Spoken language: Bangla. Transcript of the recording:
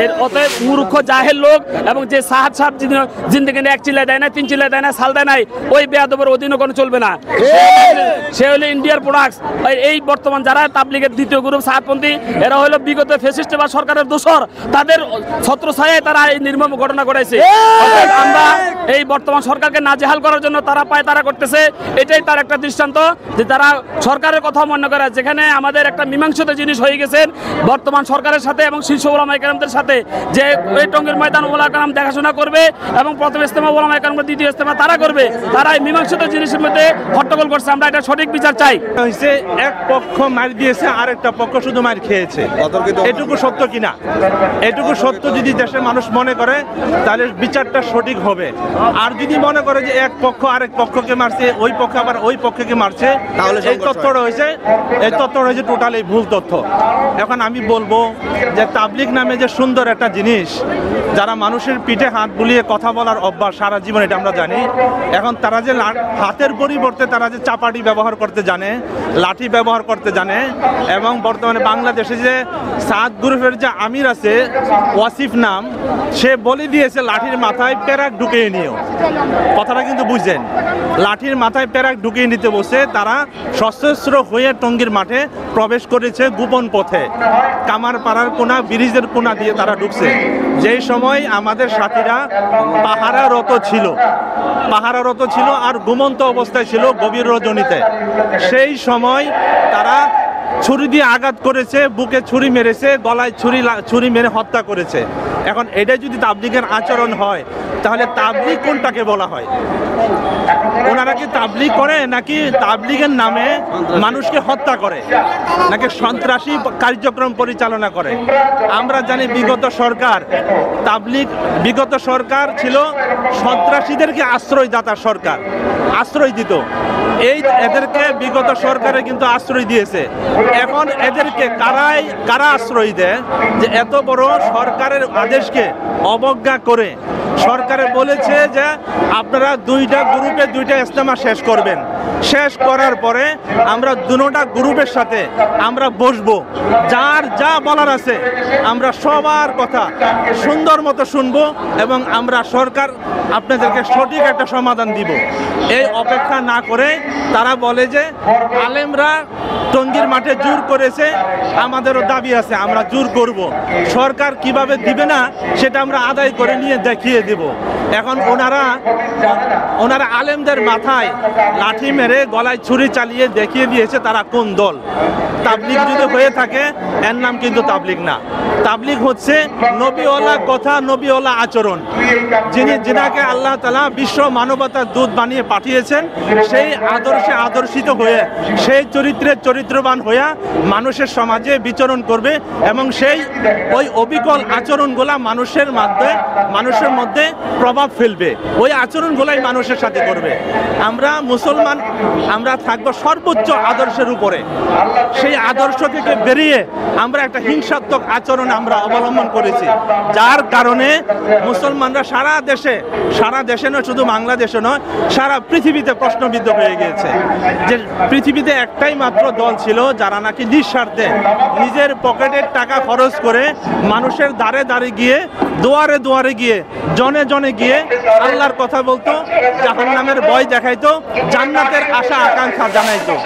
এর অতএব মূর্খ জাহেল লোক এবং যে সাহাব সাহেব জিন্দেগি এক চিল্লা দেয় না, তিন চিল্লা দেয় না, সাল দেয় নাই, ওই বেয়াদবের অধীনে কোনো চলবে না। সে হলো ইন্ডিয়ার প্রোডাক্টস। এই বর্তমান যারা তাবলিগের দ্বিতীয় গ্রুপ সাহাবপন্থী, এরা হলো বিগত ফ্যাসিস্ট বা সরকারের দোসর, তাদের ছত্রছায়ায় তারা এই নির্মম ঘটনা ঘটাইছে। আমরা এই বর্তমান সরকারকে নাজেহাল করার জন্য তারা পায় তারা করতেছে, এটাই তার একটা দৃষ্টান্ত যে তারা সরকারের কথা মনে করে। যেখানে আমাদের একটা মীমাংসিত জিনিস হয়ে গেছেন বর্তমান সরকারের সাথে এবং শীর্ষ ওলামায়ে কেরামদের সাথে, যে এই টঙ্গীর ময়দান ওলামায়ে কেরাম দেখাশোনা করবে এবং প্রথম ইজতেমা ওলামায়ে কেরাম, দ্বিতীয় ইজতেমা তারা করবে। তারা এই মীমাংসিত জিনিসের মধ্যে হট্টগোল করছে। আমরা এটা সঠিক বিচার চাই। এক পক্ষ মার দিয়েছে, আরেকটা পক্ষ শুধু মার খেয়েছে। এটুকু সত্য কিনা? এটুকু সত্য যদি দেশের মানুষ মনে করে তাহলে বিচারটা সঠিক হবে। আর যদি মনে করে যে এক পক্ষ আরেক পক্ষকে মারছে, ওই পক্ষ আবার ওই পক্ষকে মারছে, তাহলে এই তথ্যটা হয়েছে টোটালি ভুল তথ্য। এখন আমি বলবো যে তাবলিগ নামে যে সুন্দর একটা জিনিস, যারা মানুষের পিঠে হাত বুলিয়ে কথা বলার অভ্যাস সারা জীবন, এটা আমরা জানি। এখন তারা যে হাতের পরিবর্তে তারা যে চাপাটি ব্যবহার করতে জানে, লাঠি ব্যবহার করতে জানে, এবং বর্তমানে বাংলাদেশে যে সাদ গ্রুপের যে আমির আছে ওয়াসিফ নাম, সে বলে দিয়েছে লাঠির মাথায় পেরাক ঢুকিয়ে নিও। কথাটা কিন্তু বুঝছেন, লাঠির মাথায় পেরাক ঢুকিয়ে নিতে বসে তারা সশস্ত্র হয়ে টঙ্গীর মাঠে প্রবেশ করেছে গোপন পথে। কামারপাড়ার কোনা, ব্রিজের কোনা দিয়ে তারা ঢুকছে। যেই সময় আমাদের সাথীরা পাহারারত ছিল আর ঘুমন্ত অবস্থায় ছিল গভীর রজনীতে, সেই সময় তারা ছুরি দিয়ে আঘাত করেছে, বুকে ছুরি মেরেছে, গলায় ছুরি মেরে হত্যা করেছে। এখন এটাই যদি তাবলিগের আচরণ হয়, তাহলে তাবলিগ কোনটাকে বলা হয়? ওনারা কি তাবলিগ করে, নাকি তাবলিগের নামে মানুষকে হত্যা করে, নাকি সন্ত্রাসী কার্যক্রম পরিচালনা করে? আমরা জানি বিগত সরকার ছিল সন্ত্রাসীদেরকে আশ্রয়দাতা সরকার, আশ্রয় দিত। এদেরকে বিগত সরকারে কিন্তু আশ্রয় দিয়েছে। এখন এদেরকে কারা আশ্রয় দেয়? যে এত বড় সরকারের আদেশকে অবজ্ঞা করে সরকারে বলেছে যে আপনারা দুইটা গ্রুপে দুইটা ইজতেমা শেষ করবেন। শেষ করার পরে আমরা দুটোটা গ্রুপের সাথে আমরা বসবো, যার যা বলার আছে আমরা সবার কথা সুন্দর মতো শুনবো এবং আমরা সরকার আপনাদেরকে সঠিক একটা সমাধান দিব। এই অপেক্ষা না করে তারা বলে যে আলেমরা টঙ্গীর মাঠে জোর করেছে, আমাদেরও দাবি আছে, আমরা জোর করব। সরকার কিভাবে দিবে না সেটা আমরা আদায় করে নিয়ে দেখিয়ে দেব। এখন ওনারা আলেমদের মাথায় লাঠি মেরে গলায় ছুরি চালিয়ে দেখিয়ে দিয়েছে তারা কোন দল। তাবলিগ যদি হয়ে থাকে এর নাম কিন্তু তাবলিগ না। তাবলিগ হচ্ছে নবীওয়ালা কথা, নবীওয়ালা আচরণ। যিনাকে আল্লাহ তাআলা বিশ্ব মানবতার দূত বানিয়ে পাঠিয়েছেন, সেই আদর্শে আদর্শিত হয়ে, সেই চরিত্রবান হয়ে মানুষের সমাজে বিচরণ করবে এবং ওই অবিকল আচরণগুলা মানুষের মধ্যে প্রভাব ফেলবে। ওই আচরণগুলাই মানুষের সাথে করবে। আমরা মুসলমান, আমরা থাকবো সর্বোচ্চ আদর্শের উপরে। সেই আদর্শ থেকে বেরিয়ে আমরা একটা হিংসাত্মক আচরণ আমরা অবলম্বন করেছি, যার কারণে মুসলমানরা সারা দেশে নয়, শুধু বাংলাদেশে নয়, সারা পৃথিবীতে প্রশ্নবিদ্ধ হয়ে গিয়েছে। যে পৃথিবীতে একটাই মাত্র দল ছিল যারা নাকি নিঃস্বার্থে নিজের পকেটের টাকা খরচ করে মানুষের দ্বারে গিয়ে, দুয়ারে গিয়ে, জনে গিয়ে আল্লাহর কথা বলতো, জাহান্নামের ভয় দেখাইতো, জান্নাতের আশা আকাঙ্ক্ষা জানাইতো।